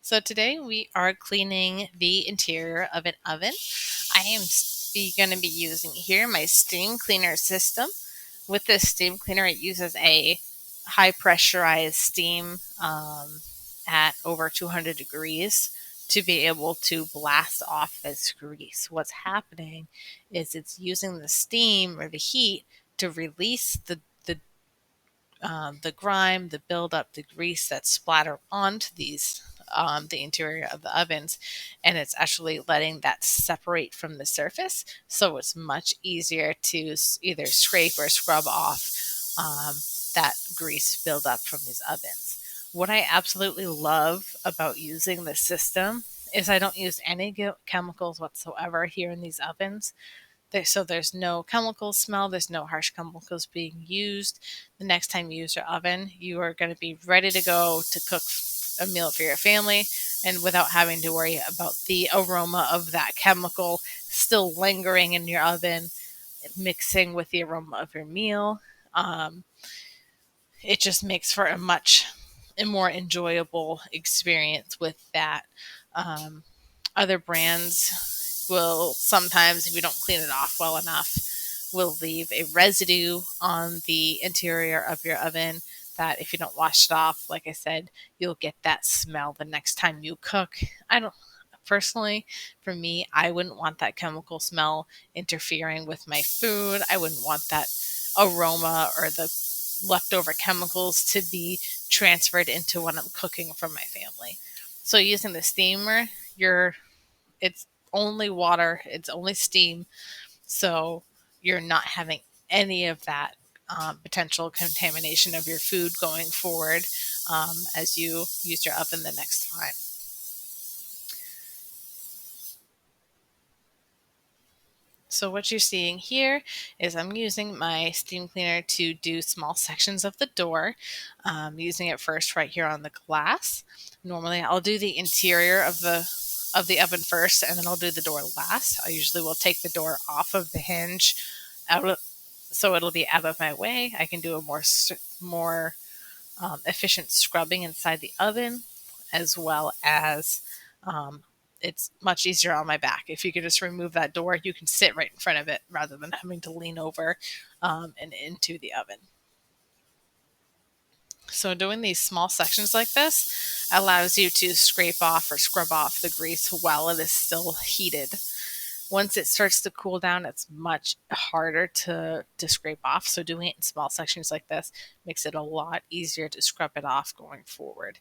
So today we are cleaning the interior of an oven. I am going to be using here my steam cleaner system. With this steam cleaner, it uses a high pressurized steam at over 200 degrees to be able to blast off this grease. What's happening is it's using the steam or the heat to release the grime, the buildup, the grease that splatter onto the interior of the ovens, and it's actually letting that separate from the surface, so it's much easier to either scrape or scrub off um, that grease buildup from these ovens. What I absolutely love about using this system is I don't use any chemicals whatsoever here in these ovens. So there's no chemical smell, there's no harsh chemicals being used. The next time you use your oven, you are going to be ready to go to cook a meal for your family and without having to worry about the aroma of that chemical still lingering in your oven, mixing with the aroma of your meal. Um, it just makes for a much more enjoyable experience with that. Um, Other brands will sometimes, if you don't clean it off well enough, will leave a residue on the interior of your oven that if you don't wash it off, like I said, you'll get that smell the next time you cook. I don't Personally, for me, I wouldn't want that chemical smell interfering with my food. I wouldn't want that aroma or the leftover chemicals to be transferred into what I'm cooking for my family. So using the steamer, it's only water, it's only steam, so you're not having any of that potential contamination of your food going forward as you use your oven the next time. So what you're seeing here is I'm using my steam cleaner to do small sections of the door, using it first right here on the glass. Normally I'll do the interior of the oven first, and then I'll do the door last. I usually will take the door off of the hinge, out of, so it'll be out of my way. I can do a more efficient scrubbing inside the oven, as well as um, it's much easier on my back. If you could just remove that door, you can sit right in front of it rather than having to lean over and into the oven. So doing these small sections like this allows you to scrape off or scrub off the grease while it is still heated. Once it starts to cool down, it's much harder to scrape off. So doing it in small sections like this makes it a lot easier to scrub it off going forward.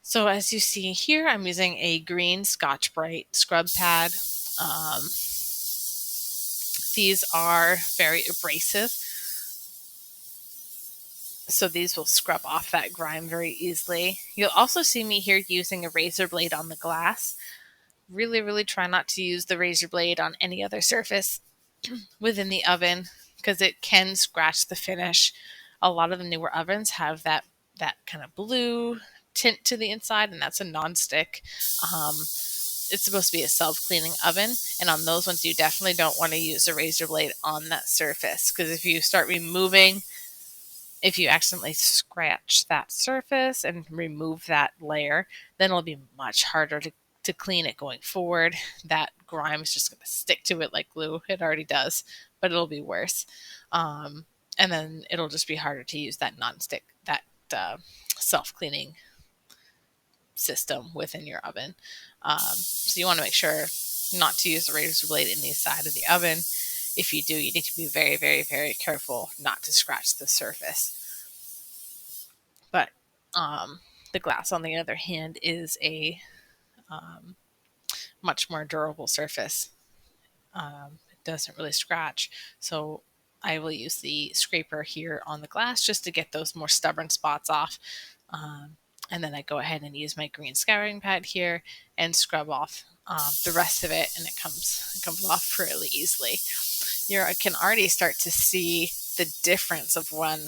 So as you see here, I'm using a green Scotch Brite scrub pad. Um, these are very abrasive, so these will scrub off that grime very easily. You'll also see me here using a razor blade on the glass. Really, really try not to use the razor blade on any other surface within the oven because it can scratch the finish. A lot of the newer ovens have that kind of blue tint to the inside, and that's a nonstick. Um, it's supposed to be a self-cleaning oven, and on those ones you definitely don't want to use a razor blade on that surface, because if you accidentally scratch that surface and remove that layer, then it'll be much harder to clean it going forward. That grime is just going to stick to it like glue. It already does, but it'll be worse. And then it'll just be harder to use that nonstick, that self-cleaning system within your oven. So you want to make sure not to use the razor blade in the side of the oven. If you do, you need to be very, very, very careful not to scratch the surface. But the glass, on the other hand, is a um, much more durable surface. It doesn't really scratch. So I will use the scraper here on the glass just to get those more stubborn spots off. And then I go ahead and use my green scouring pad here and scrub off the rest of it, and it comes off fairly easily. I can already start to see the difference of when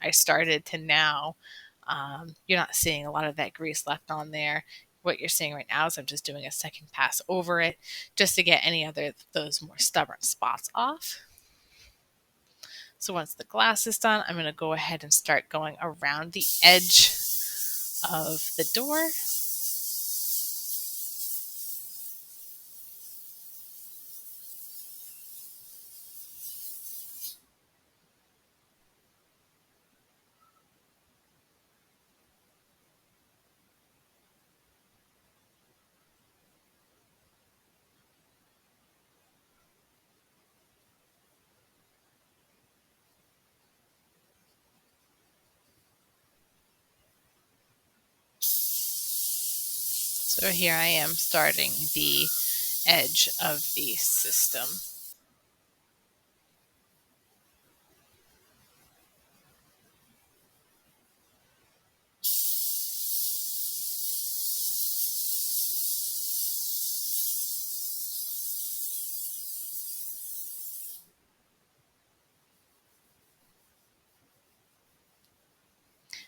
I started to now. You're not seeing a lot of that grease left on there. What you're seeing right now is I'm just doing a second pass over it just to get any other those more stubborn spots off. So once the glass is done, I'm going to go ahead and start going around the edge of the door. So here I am starting the edge of the system.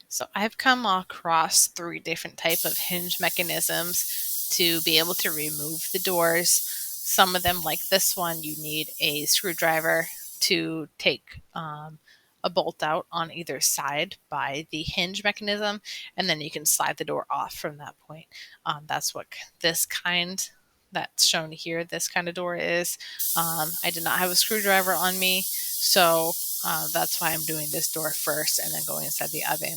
So I've come across three different type of hinge mechanisms to be able to remove the doors. Some of them, like this one, you need a screwdriver to take a bolt out on either side by the hinge mechanism, and then you can slide the door off from that point. That's what this kind that's shown here, this kind of door is. I did not have a screwdriver on me, so that's why I'm doing this door first and then going inside the oven.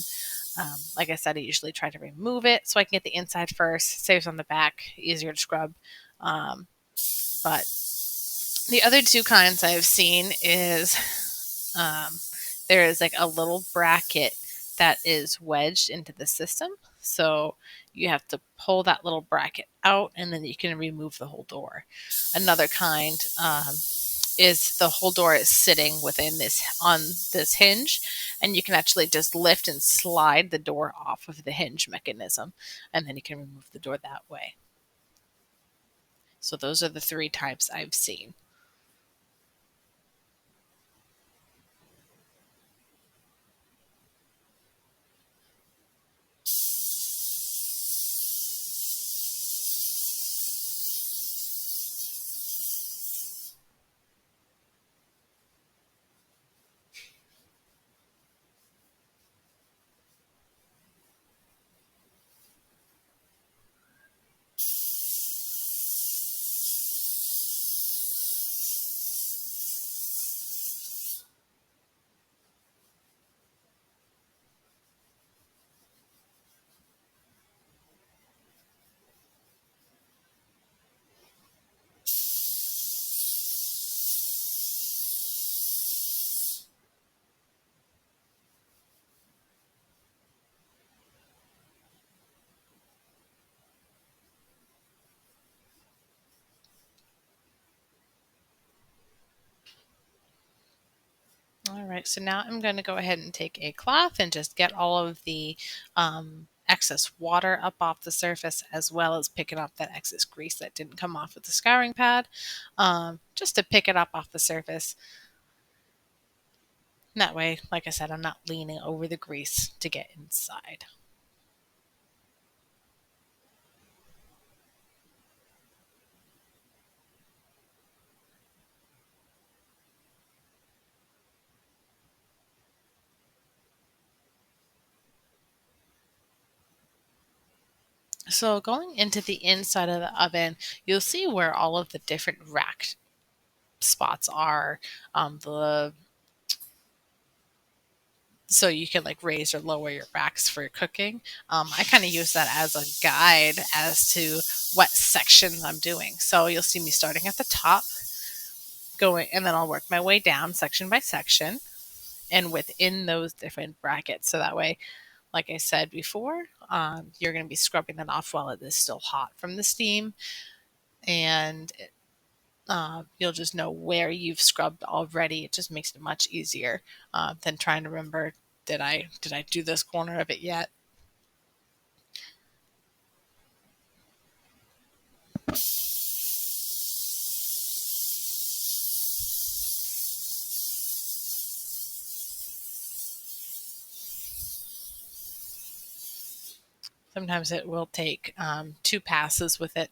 Like I said, I usually try to remove it so I can get the inside first. Saves on the back, easier to scrub. Um, but the other two kinds I've seen is um, there is like a little bracket that is wedged into the system. So you have to pull that little bracket out and then you can remove the whole door. Another kind is the whole door is sitting within this on this hinge, and you can actually just lift and slide the door off of the hinge mechanism, and then you can remove the door that way. So those are the three types I've seen. All right, so now I'm going to go ahead and take a cloth and just get all of the excess water up off the surface, as well as picking up that excess grease that didn't come off with the scouring pad, just to pick it up off the surface. And that way, like I said, I'm not leaning over the grease to get inside. So going into the inside of the oven, you'll see where all of the different rack spots are. The So you can like raise or lower your racks for cooking. I kind of use that as a guide as to what sections I'm doing. So you'll see me starting at the top, going, and then I'll work my way down section by section, and within those different brackets. So that way, like I said before, you're going to be scrubbing it off while it is still hot from the steam, and you'll just know where you've scrubbed already. It just makes it much easier than trying to remember, did I do this corner of it yet? Sometimes it will take two passes with it.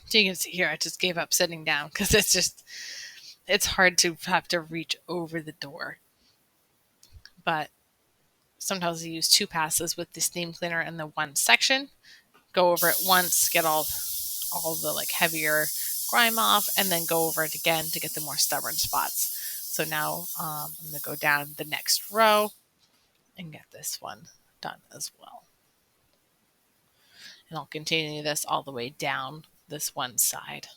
So you can see here, I just gave up sitting down because it's hard to have to reach over the door. But sometimes I use two passes with the steam cleaner in the one section, go over it once, get all the like heavier grime off, and then go over it again to get the more stubborn spots. So now I'm going to go down the next row and get this one done as well. And I'll continue this all the way down this one side.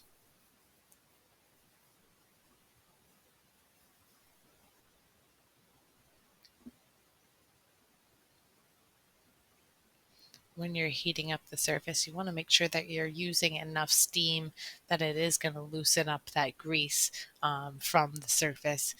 when you're heating up the surface, you want to make sure that you're using enough steam that it is going to loosen up that grease from the surface.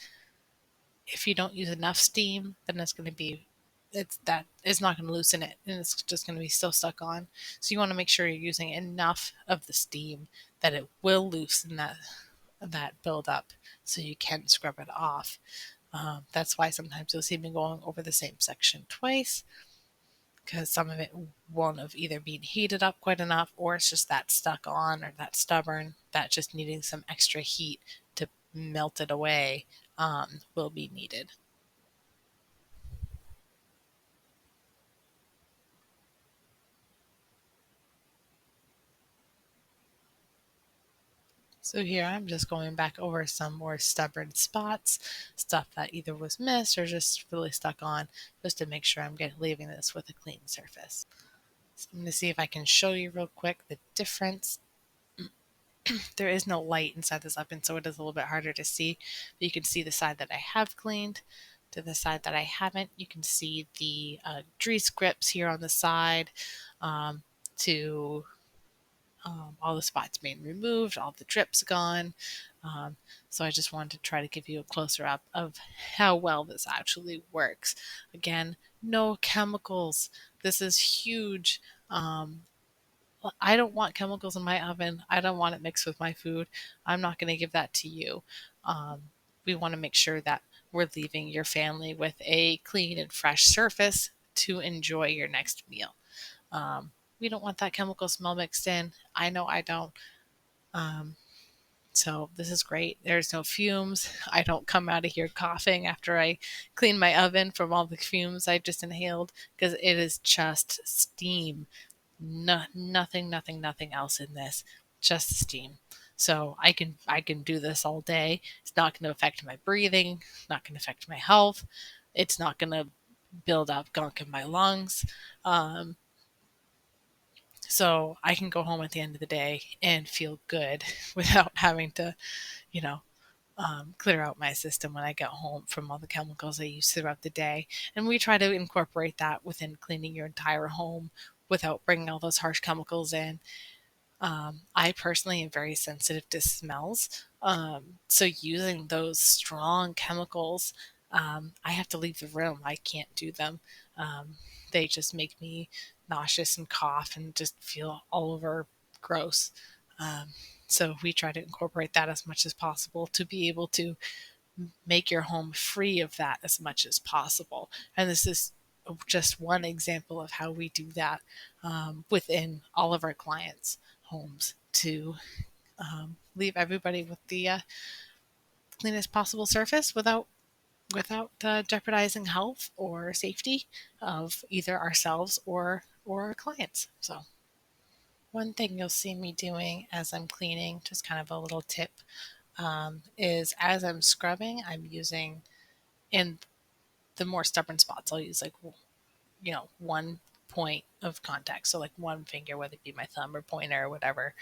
If you don't use enough steam, then it's not going to loosen it, and it's just going to be still stuck on. So you want to make sure you're using enough of the steam that it will loosen that buildup, so you can scrub it off. That's why sometimes you'll see me going over the same section twice, because some of it won't have either been heated up quite enough, or it's just that stuck on or that stubborn that just needing some extra heat to melt it away will be needed. So here I'm just going back over some more stubborn spots, stuff that either was missed or just really stuck on, just to make sure I'm leaving this with a clean surface. So I'm going to see if I can show you real quick the difference. There is no light inside this oven, so it is a little bit harder to see. But you can see the side that I have cleaned to the side that I haven't. You can see the grease grips here on the side um, to all the spots being removed, all the drips gone. Um, so I just wanted to try to give you a closer up of how well this actually works. Again, no chemicals. This is huge. Um, I don't want chemicals in my oven. I don't want it mixed with my food. I'm not going to give that to you. Um, we want to make sure that we're leaving your family with a clean and fresh surface to enjoy your next meal. Um, we don't want that chemical smell mixed in. I know I don't. Um, so this is great. There's no fumes. I don't come out of here coughing after I clean my oven from all the fumes I just inhaled, because it is just steam. No, nothing else in this. Just steam. So I can do this all day. It's not going to affect my breathing. Not going to affect my health. It's not going to build up gunk in my lungs. Um, so I can go home at the end of the day and feel good without having to, you know, clear out my system when I get home from all the chemicals I use throughout the day. And we try to incorporate that within cleaning your entire home without bringing all those harsh chemicals in. I personally am very sensitive to smells. So using those strong chemicals, I have to leave the room. I can't do them. They just make me nauseous and cough and just feel all over gross. Um, so we try to incorporate that as much as possible to be able to make your home free of that as much as possible. And this is just one example of how we do that within all of our clients' homes to leave everybody with the cleanest possible surface without jeopardizing health or safety of either ourselves or our clients. So one thing you'll see me doing as I'm cleaning, just kind of a little tip, is as I'm scrubbing, I'm using in the more stubborn spots, I'll use like, one point of contact. So like one finger, whether it be my thumb or pointer or whatever,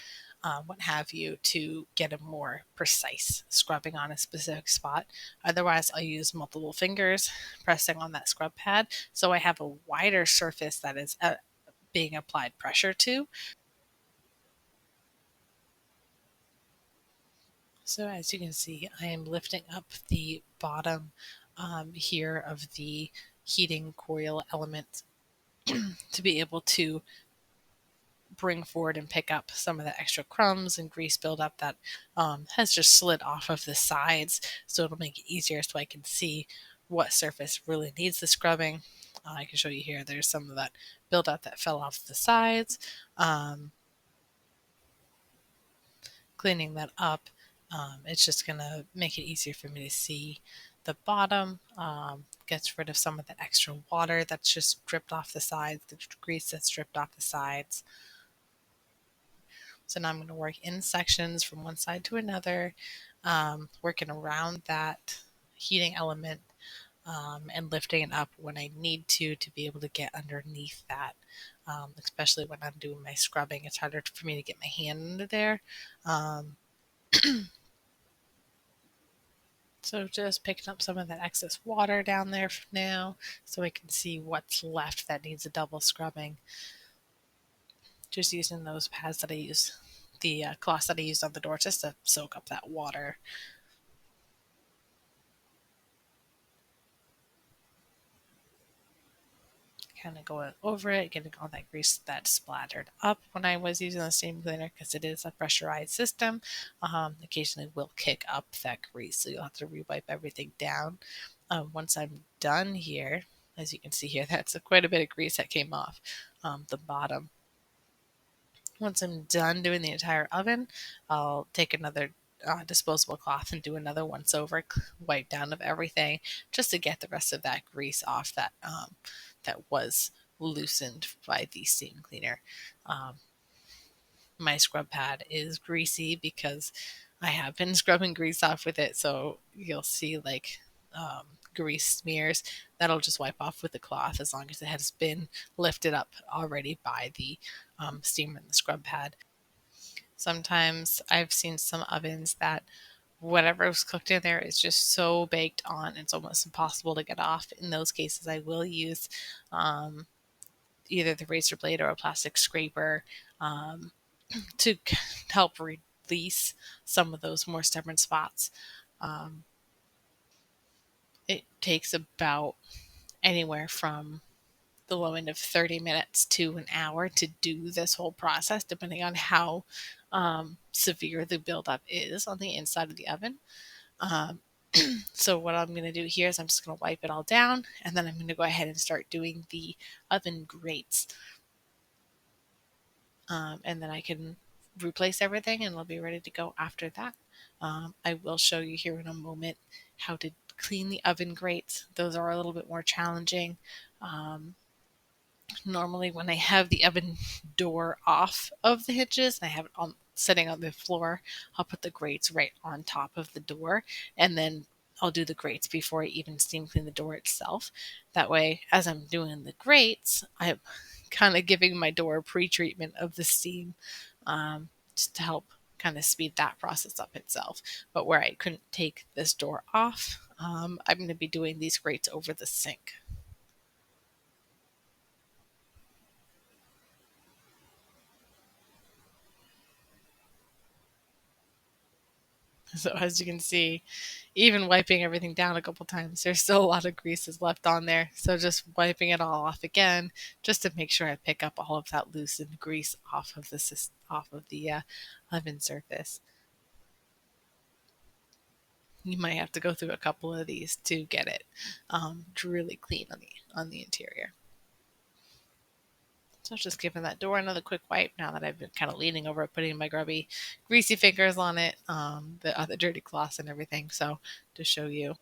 what have you, to get a more precise scrubbing on a specific spot. Otherwise, I'll use multiple fingers pressing on that scrub pad. So I have a wider surface that is being applied pressure to. So as you can see, I am lifting up the bottom here of the heating coil element to be able to bring forward and pick up some of the extra crumbs and grease buildup that has just slid off of the sides. So it'll make it easier so I can see what surface really needs the scrubbing. I can show you here, there's some of that buildup that fell off the sides. Cleaning that up, it's just going to make it easier for me to see the bottom. Gets rid of some of the extra water that's just dripped off the sides, the grease that's dripped off the sides. So now I'm going to work in sections from one side to another, working around that heating element, and lifting it up when I need to be able to get underneath that. Especially when I'm doing my scrubbing, it's harder for me to get my hand under there. Um, so just picking up some of that excess water down there for now so I can see what's left that needs a double scrubbing. just using those pads that I use, the cloths that I used on the door just to soak up that water. Kind of going over it, getting all that grease that splattered up when I was using the steam cleaner, because it is a pressurized system. Occasionally will kick up that grease, so you'll have to re-wipe everything down. Once I'm done here, as you can see here, that's quite a bit of grease that came off the bottom. Once I'm done doing the entire oven, I'll take another disposable cloth and do another once over wipe down of everything, just to get the rest of that grease off that was loosened by the steam cleaner. Um, my scrub pad is greasy because I have been scrubbing grease off with it, so you'll see like um, grease smears. That'll just wipe off with the cloth as long as it has been lifted up already by the steamer and the scrub pad. Sometimes I've seen some ovens that whatever was cooked in there is just so baked on, it's almost impossible to get off. In those cases, I will use um, either the razor blade or a plastic scraper um, to help release some of those more stubborn spots. Um, it takes about anywhere from the low end of 30 minutes to an hour to do this whole process, depending on how severe the buildup is on the inside of the oven. Um, so what I'm going to do here is I'm just going to wipe it all down, and then I'm going to go ahead and start doing the oven grates. And then I can replace everything and it'll be ready to go after that. I will show you here in a moment how to clean the oven grates. Those are a little bit more challenging. Um, Normally when I have the oven door off of the hinges and I have it on sitting on the floor, I'll put the grates right on top of the door, and then I'll do the grates before I even steam clean the door itself. That way, as I'm doing the grates, I'm kind of giving my door pre-treatment of the steam, just to help kind of speed that process up itself. But where I couldn't take this door off, I'm going to be doing these grates over the sink. So as you can see, even wiping everything down a couple times, there's still a lot of greases left on there. So just wiping it all off again, just to make sure I pick up all of that loosened grease off of the oven surface. You might have to go through a couple of these to get it really clean on the interior. So just giving that door another quick wipe now that I've been kind of leaning over it, putting my grubby, greasy fingers on it, the other dirty cloths and everything. So to show you